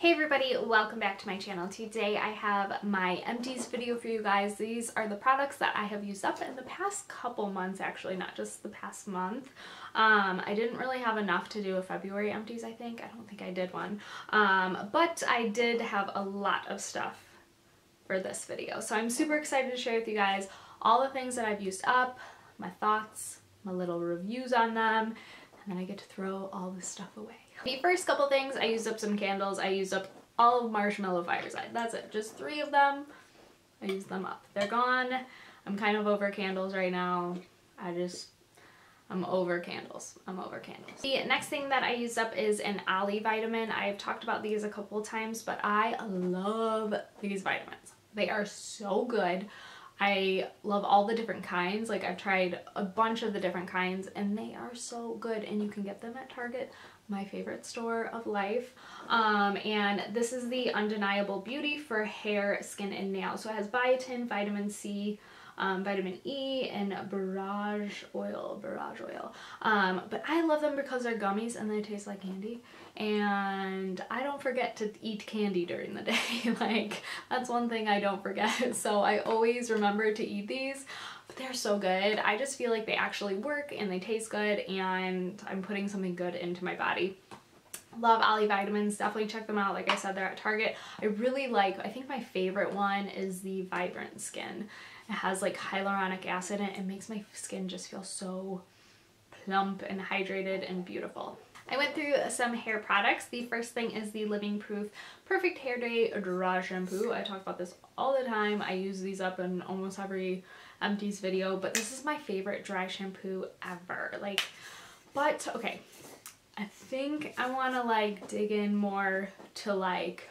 Hey everybody, welcome back to my channel. Today I have my empties video for you guys. These are the products that I have used up in the past couple months, actually, not just the past month. I didn't really have enough to do a February empties, I think. I don't think I did one. But I did have a lot of stuff for this video. So I'm super excited to share with you guys all the things that I've used up, my thoughts, my little reviews on them, and then I get to throw all this stuff away. The first couple things, I used up some candles. I used up all of Marshmallow Fireside. That's it. Just 3 of them. I used them up. They're gone. I'm kind of over candles right now. I'm over candles. I'm over candles. The next thing that I used up is an Ollie vitamin. I've talked about these a couple of times, but I love these vitamins. They are so good. I love all the different kinds. Like, I've tried a bunch of the different kinds and they are so good, and you can get them at Target, my favorite store of life. And this is the Undeniable Beauty for hair, skin, and nails. So it has biotin, vitamin C, vitamin E, and borage oil. But I love them because they're gummies and they taste like candy, and I don't forget to eat candy during the day. Like, that's one thing I don't forget, so I always remember to eat these. But they're so good. I just feel like they actually work and they taste good, and I'm putting something good into my body. Love Ollie vitamins. Definitely check them out. Like I said, they're at Target. I think my favorite one is the Vibrant Skin. It has like hyaluronic acid in it. It makes my skin just feel so plump and hydrated and beautiful. I went through some hair products. The first thing is the Living Proof Perfect Hair Day Dry Shampoo. I talk about this all the time. I use these up in almost every empties video, but this is my favorite dry shampoo ever. But okay, I think I want to like dig in more to like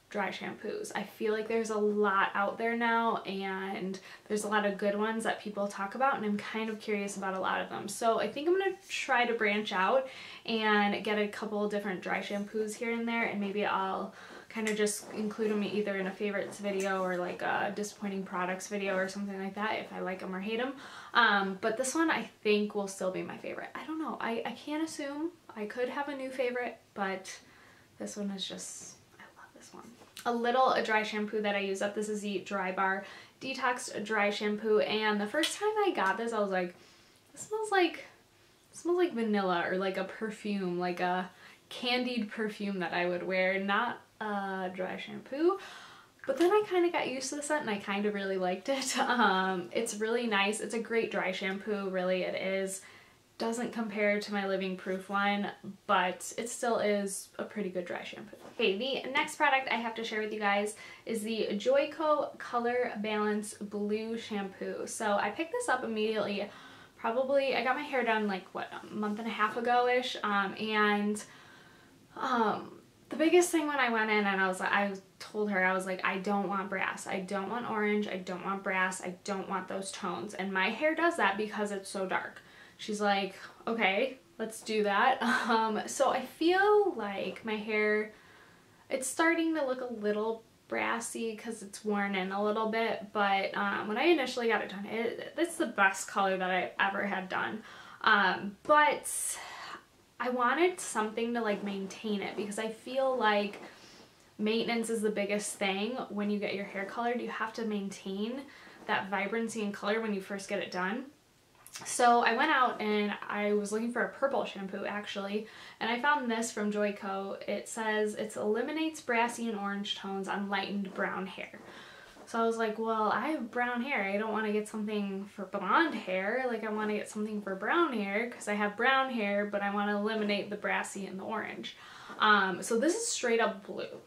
dry shampoos. I feel like there's a lot out there now, and there's a lot of good ones that people talk about, and I'm kind of curious about a lot of them. So I think I'm going to try to branch out and get a couple different dry shampoos here and there, and maybe I'll kind of just include them either in a favorites video or like a disappointing products video or something like that if I like them or hate them. But this one I think will still be my favorite. I don't know. I can't assume. I could have a new favorite, but this one is just, I love this one. A dry shampoo that I use up. This is the Dry Bar Detox Dry Shampoo, and the first time I got this I was like, it smells like vanilla, or like a perfume, like a candied perfume that I would wear, not a dry shampoo. But then I kind of got used to the scent and I kind of really liked it. It's really nice. It's a great dry shampoo, really it is. Doesn't compare to my Living Proof one, but it still is a pretty good dry shampoo. Okay, the next product I have to share with you guys is the Joico Color Balance Blue Shampoo. So I picked this up immediately. Probably, I got my hair done like, what, a month and a half ago-ish, the biggest thing when I went in and I told her, I was like, I don't want brass, I don't want orange, I don't want brass, I don't want those tones, and my hair does that because it's so dark. She's like, okay, let's do that. So I feel like my hair, it's starting to look a little brassy because it's worn in a little bit, but when I initially got it done, it's the best color that I've ever had done. But I wanted something to like maintain it, because I feel like maintenance is the biggest thing when you get your hair colored. You have to maintain that vibrancy and color when you first get it done. So I went out and I was looking for a purple shampoo actually, and I found this from Joico. It says it eliminates brassy and orange tones on lightened brown hair. So I was like, well, I have brown hair. I don't want to get something for blonde hair. Like, I want to get something for brown hair because I have brown hair, but I want to eliminate the brassy and the orange. So this is straight up blue.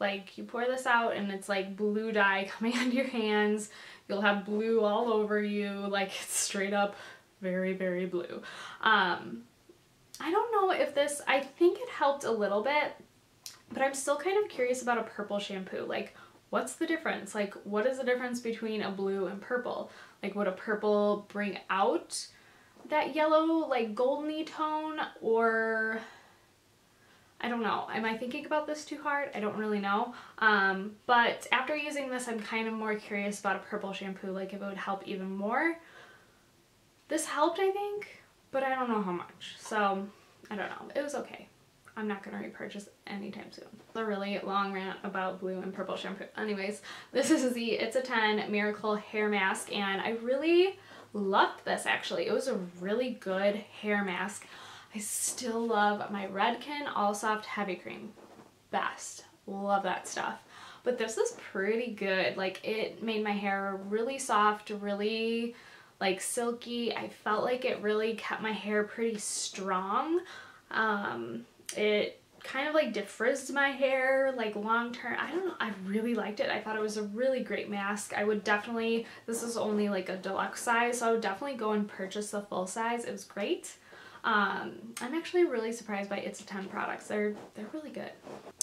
Like, you pour this out and it's like blue dye coming onto your hands. You'll have blue all over you. Like, it's straight up very, very blue. I don't know if this, I think it helped a little bit, but I'm still kind of curious about a purple shampoo. Like, what's the difference? Like, what is the difference between a blue and purple? Like, would a purple bring out that yellow, like, goldeny tone, or I don't know. Am I thinking about this too hard? I don't really know. But after using this, I'm kind of more curious about a purple shampoo, like if it would help even more. This helped, I think, but I don't know how much. So, I don't know. It was okay. I'm not going to repurchase anytime soon. A really long rant about blue and purple shampoo. Anyways, this is the It's a 10 Miracle Hair Mask, and I really loved this actually. It was a really good hair mask. I still love my Redken All Soft Heavy Cream. Best. Love that stuff. But this is pretty good. Like, it made my hair really soft, really like silky. I felt like it really kept my hair pretty strong. It kind of like defrizzed my hair like long term. I don't know, I really liked it. I thought it was a really great mask. I would definitely, this is only like a deluxe size, so I would definitely go and purchase the full size. It was great. I'm actually really surprised by It's a 10 products. They're really good.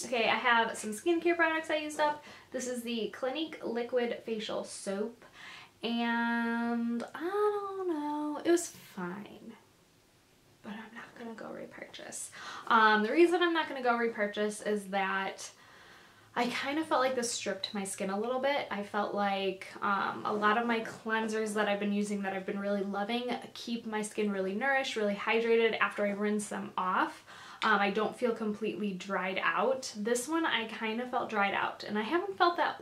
Okay, I have some skincare products I used up. This is the Clinique Liquid Facial Soap, and I don't know, it was fine, but I'm not gonna go repurchase. The reason I'm not gonna go repurchase is that I kind of felt like this stripped my skin a little bit. I felt like a lot of my cleansers that I've been using that I've been really loving keep my skin really nourished, really hydrated after I rinse them off. I don't feel completely dried out. This one I kind of felt dried out, and I haven't felt that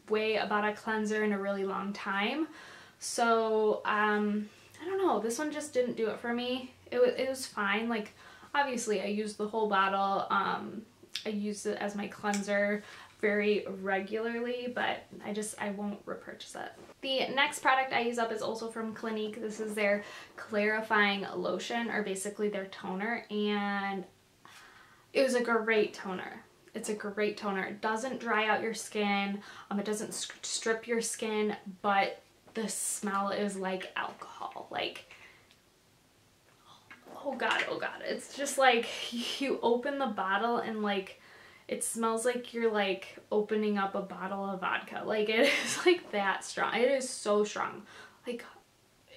way about a cleanser in a really long time. So I don't know, this one just didn't do it for me. It was fine. Like, obviously I used the whole bottle. I use it as my cleanser very regularly, but I won't repurchase it. The next product I use up is also from Clinique. This is their clarifying lotion, or basically their toner, and it was a great toner. It's a great toner. It doesn't dry out your skin, it doesn't strip your skin, but the smell is like alcohol. Like, oh god, it's just like you open the bottle and like it smells like you're like opening up a bottle of vodka. Like, it is like that strong. It is so strong. Like,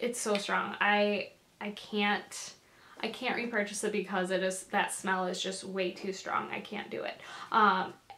it's so strong. I can't repurchase it because that smell is just way too strong. I can't do it.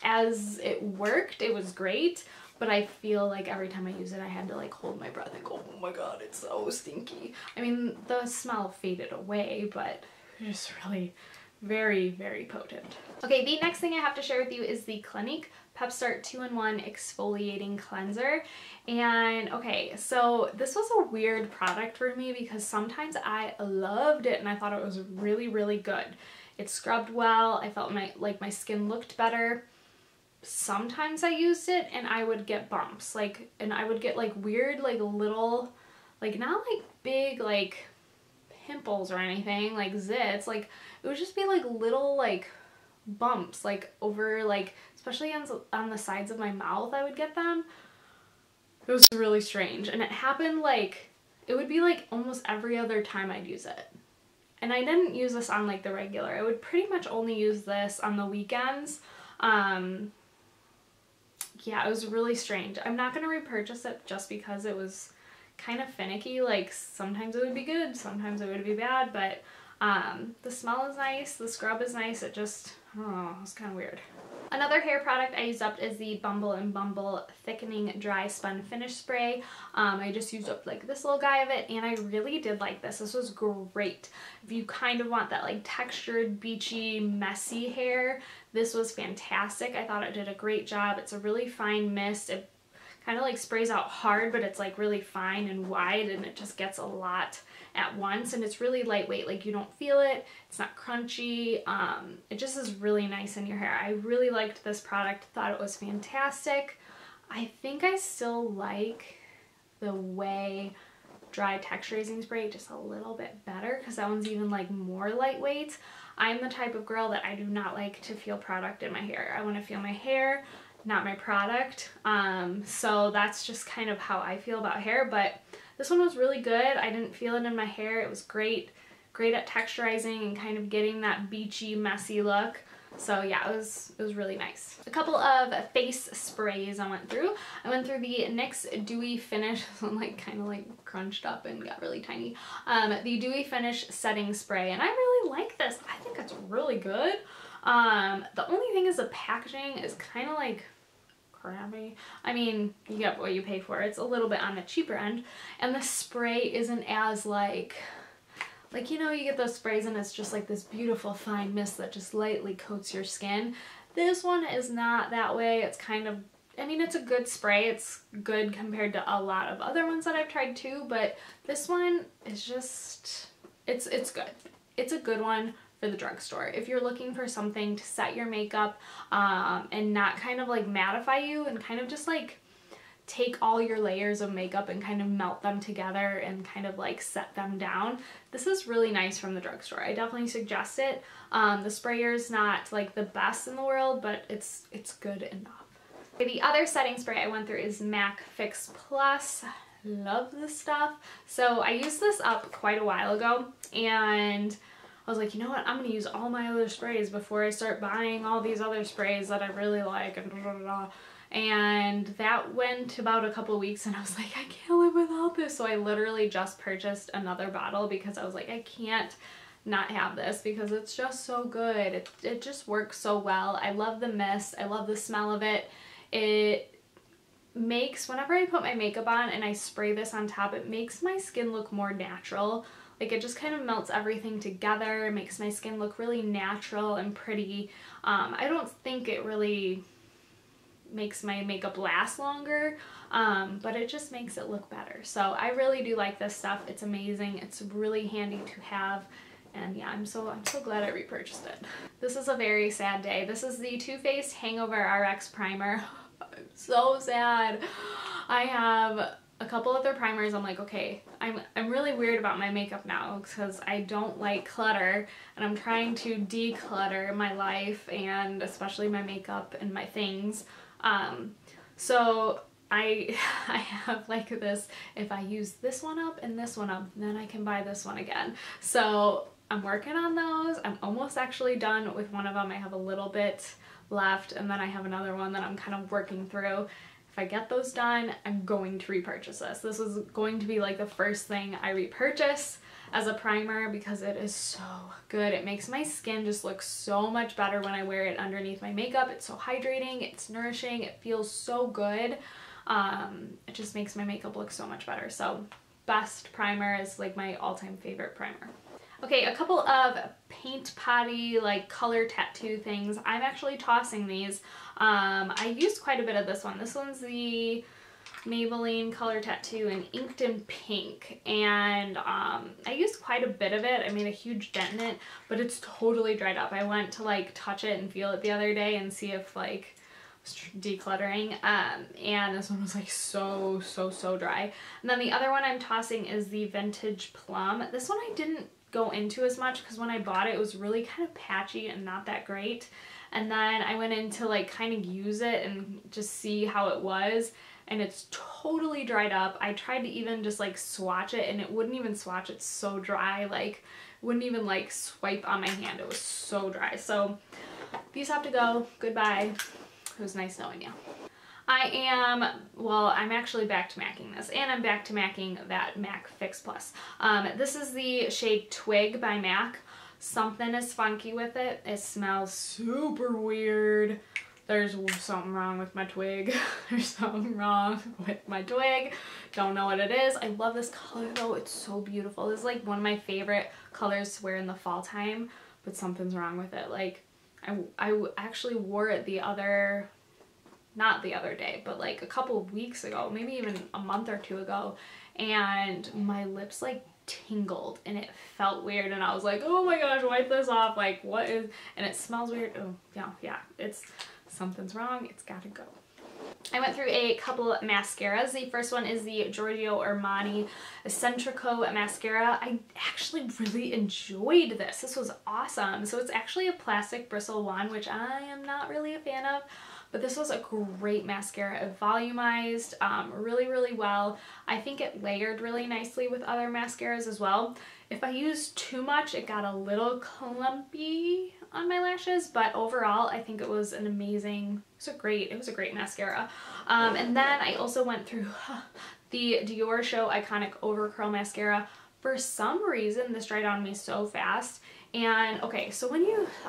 As it worked, it was great, but I feel like every time I use it, I had to like hold my breath and go, oh my god, it's so stinky. I mean, the smell faded away, but it's really very, very potent. Okay, the next thing I have to share with you is the Clinique Pep Start 2-in-1 Exfoliating Cleanser. And okay, so this was a weird product for me because sometimes I loved it and I thought it was really, really good. It scrubbed well. I felt my skin looked better. Sometimes I used it and I would get bumps, like, and I would get like weird, like little, like not like big like pimples or anything, like zits, like it would just be like little like bumps, like over, like especially on the sides of my mouth I would get them. It was really strange, and it happened like, it would be like almost every other time I'd use it. And I didn't use this on like the regular. I would pretty much only use this on the weekends. Yeah, it was really strange. I'm not going to repurchase it just because it was kind of finicky. Like, sometimes it would be good, sometimes it would be bad, but the smell is nice, the scrub is nice. It just, I don't know, it was kind of weird. Another hair product I used up is the Bumble and Bumble Thickening Dry Spun Finish Spray. I just used up like this little guy of it, and I really did like this. This was great. If you kind of want that like textured, beachy, messy hair, this was fantastic. I thought it did a great job. It's a really fine mist. It kind of like sprays out hard, but it's like really fine and wide, and it just gets a lot at once, and it's really lightweight. Like, you don't feel it, it's not crunchy. It just is really nice in your hair. I really liked this product, thought it was fantastic. I think I still like the Way Dry Texturizing Spray just a little bit better because that one's even like more lightweight. I'm the type of girl that I do not like to feel product in my hair. I want to feel my hair, not my product. So that's just kind of how I feel about hair, but this one was really good. I didn't feel it in my hair. It was great at texturizing and kind of getting that beachy, messy look. So yeah, it was really nice. A couple of face sprays I went through. I went through the NYX Dewy Finish. This one like kind of like crunched up and got really tiny. The Dewy Finish Setting Spray, and I really like this. I think it's really good. The only thing is the packaging is kind of like crappy. I mean, you get what you pay for. It's a little bit on the cheaper end, and the spray isn't as like Like, you know, you get those sprays and it's just like this beautiful fine mist that just lightly coats your skin. This one is not that way. It's kind of, I mean, it's a good spray. It's good compared to a lot of other ones that I've tried too, but this one is just, it's good. It's a good one for the drugstore. If you're looking for something to set your makeup and not kind of like mattify you and kind of just like take all your layers of makeup and kind of melt them together and kind of like set them down, this is really nice from the drugstore. I definitely suggest it. The sprayer's not like the best in the world, but it's good enough. Okay, the other setting spray I went through is MAC Fix Plus. Love this stuff. So I used this up quite a while ago and I was like, you know what, I'm going to use all my other sprays before I start buying all these other sprays that I really like and blah, blah, blah. And that went about a couple weeks and I was like, I can't live without this. So I literally just purchased another bottle because I was like, I can't not have this because it's just so good. It just works so well. I love the mist. I love the smell of it. It makes, whenever I put my makeup on and I spray this on top, it makes my skin look more natural. Like it just kind of melts everything together, makes my skin look really natural and pretty. I don't think it really makes my makeup last longer, but it just makes it look better. So I really do like this stuff. It's amazing. It's really handy to have. And yeah, I'm so glad I repurchased it. This is a very sad day. This is the Too Faced Hangover RX Primer. I'm so sad. I have a couple other primers. I'm like, okay, I'm really weird about my makeup now because I don't like clutter and I'm trying to declutter my life and especially my makeup and my things. So I have like this, if I use this one up and this one up, then I can buy this one again. So I'm working on those. I'm almost actually done with one of them. I have a little bit left and then I have another one that I'm kind of working through. If I get those done, I'm going to repurchase this. This is going to be like the first thing I repurchase as a primer because it is so good. It makes my skin just look so much better when I wear it underneath my makeup. It's so hydrating, it's nourishing, it feels so good. It just makes my makeup look so much better. So best primer is like my all-time favorite primer. Okay, a couple of paint potty, like color tattoo things. I'm actually tossing these. I used quite a bit of this one. This one's the Maybelline Color Tattoo in Inked in Pink. And I used quite a bit of it. I made a huge dent in it, but it's totally dried up. I went to like touch it and feel it the other day and see if like decluttering, and this one was like so dry. And then the other one I'm tossing is the Vintage Plum. This one I didn't go into as much because when I bought it, it was really kind of patchy and not that great. And then I went in to like kind of use it and just see how it was, and it's totally dried up. I tried to even just like swatch it and it wouldn't even swatch. It's so dry, like wouldn't even like swipe on my hand. It was so dry. So these have to go. Goodbye. It was nice knowing you. I'm actually back to macking this, and I'm back to macking that MAC Fix Plus. This is the shade Twig by MAC. Something is funky with it. It smells super weird. There's something wrong with my twig. There's something wrong with my twig. Don't know what it is. I love this color though. It's so beautiful. This is like one of my favorite colors to wear in the fall time, but something's wrong with it. Like I actually wore it not the other day, but like a couple of weeks ago, maybe even a month or two ago, and my lips like tingled and it felt weird, and I was like, oh my gosh, wipe this off, like what is, and it smells weird. Oh yeah, it's something's wrong. It's gotta go. I went through a couple mascaras. The first one is the Giorgio Armani Eccentrico mascara. I actually really enjoyed this. This was awesome. So it's actually a plastic bristle one, which I am not really a fan of, but this was a great mascara. It volumized really well. I think it layered really nicely with other mascaras as well. If I used too much, it got a little clumpy on my lashes, but overall I think it was an amazing, it was a great mascara. And then I also went through the Jouer Show Iconic Over Curl Mascara. For some reason this dried on me so fast. And okay, so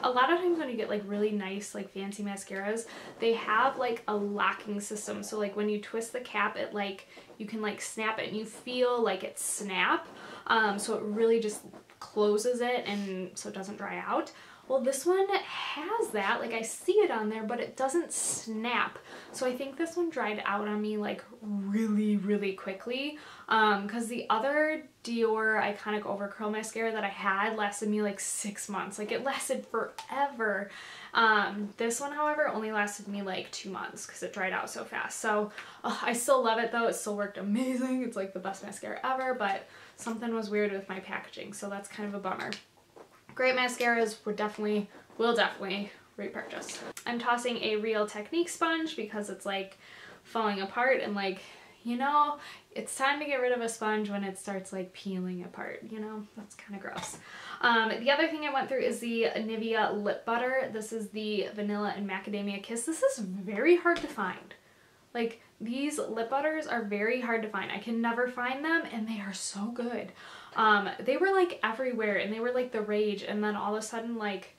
a lot of times when you get like really nice like fancy mascaras, they have like a locking system. So like when you twist the cap, it like, you can like snap it and you feel like it snap. So it really just closes it and so it doesn't dry out. Well, this one has that, like I see it on there, but it doesn't snap. So I think this one dried out on me like really quickly. Because the other Jouer Iconic Overcurl mascara that I had lasted me like 6 months. Like it lasted forever. This one, however, only lasted me like 2 months because it dried out so fast. So I still love it though. It still worked amazing. It's like the best mascara ever, but something was weird with my packaging. So that's kind of a bummer. Great mascaras, will definitely repurchase. I'm tossing a Real Technique sponge because it's like falling apart and like, you know, it's time to get rid of a sponge when it starts like peeling apart, you know, that's kind of gross. The other thing I went through is the Nivea lip butter. This is the Vanilla and Macadamia Kiss. This is very hard to find. Like these lip butters are very hard to find. I can never find them and they are so good. They were like everywhere and they were like the rage, and then all of a sudden like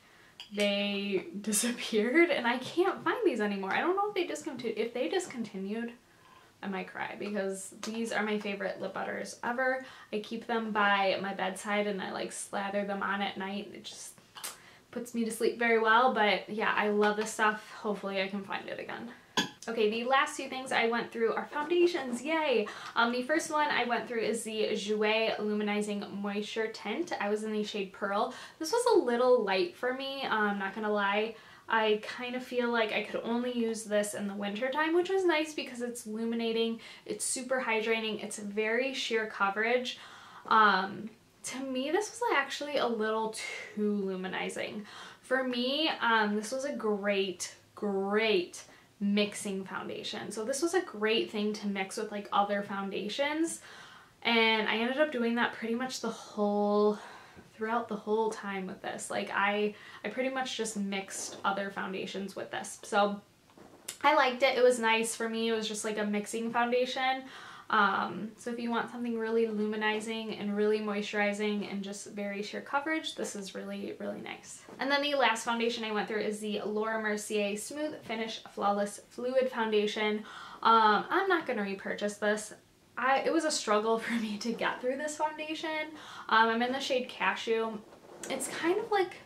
they disappeared and I can't find these anymore. I don't know if they discontinued. If they discontinued, I might cry because these are my favorite lip butters ever. I keep them by my bedside and I like slather them on at night. It just puts me to sleep very well, but yeah, I love this stuff. Hopefully I can find it again. Okay, the last two things I went through are foundations, yay! The first one I went through is the Jouer Luminizing Moisture Tint. I was in the shade Pearl. This was a little light for me, I'm not gonna lie. I kind of feel like I could only use this in the winter time, which was nice because it's illuminating, it's super hydrating, it's very sheer coverage. To me, this was actually a little too luminizing. For me, this was a great mixing foundation. So this was a great thing to mix with like other foundations, and I ended up doing that pretty much throughout the whole time with this. Like I pretty much just mixed other foundations with this. So I liked it. It was nice for me. It was just like a mixing foundation. So if you want something really luminizing and really moisturizing and just very sheer coverage, this is really nice. And then the last foundation I went through is the Laura Mercier Smooth Finish Flawless Fluid Foundation. I'm not going to repurchase this. It was a struggle for me to get through this foundation. I'm in the shade Cashew. It's kind of like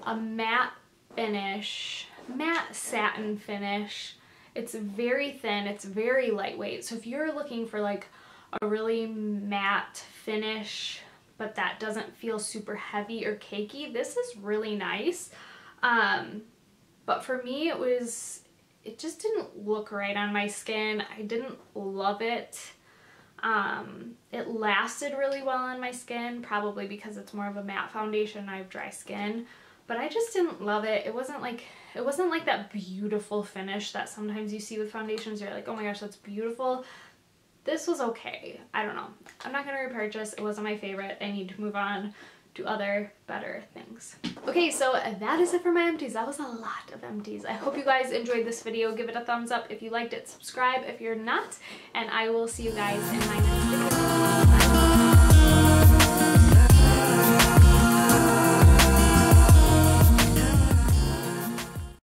a matte finish, matte satin finish. It's very thin, it's very lightweight. So if you're looking for like a really matte finish, but that doesn't feel super heavy or cakey, this is really nice. But for me, it just didn't look right on my skin. I didn't love it. It lasted really well on my skin, probably because it's more of a matte foundation and I have dry skin. But I just didn't love it. It wasn't like that beautiful finish that sometimes you see with foundations. You're like, oh my gosh, that's beautiful. This was okay. I don't know. I'm not going to repurchase. It wasn't my favorite. I need to move on to other better things. Okay, so that is it for my empties. That was a lot of empties. I hope you guys enjoyed this video. Give it a thumbs up if you liked it. Subscribe if you're not. And I will see you guys in my next video. Bye.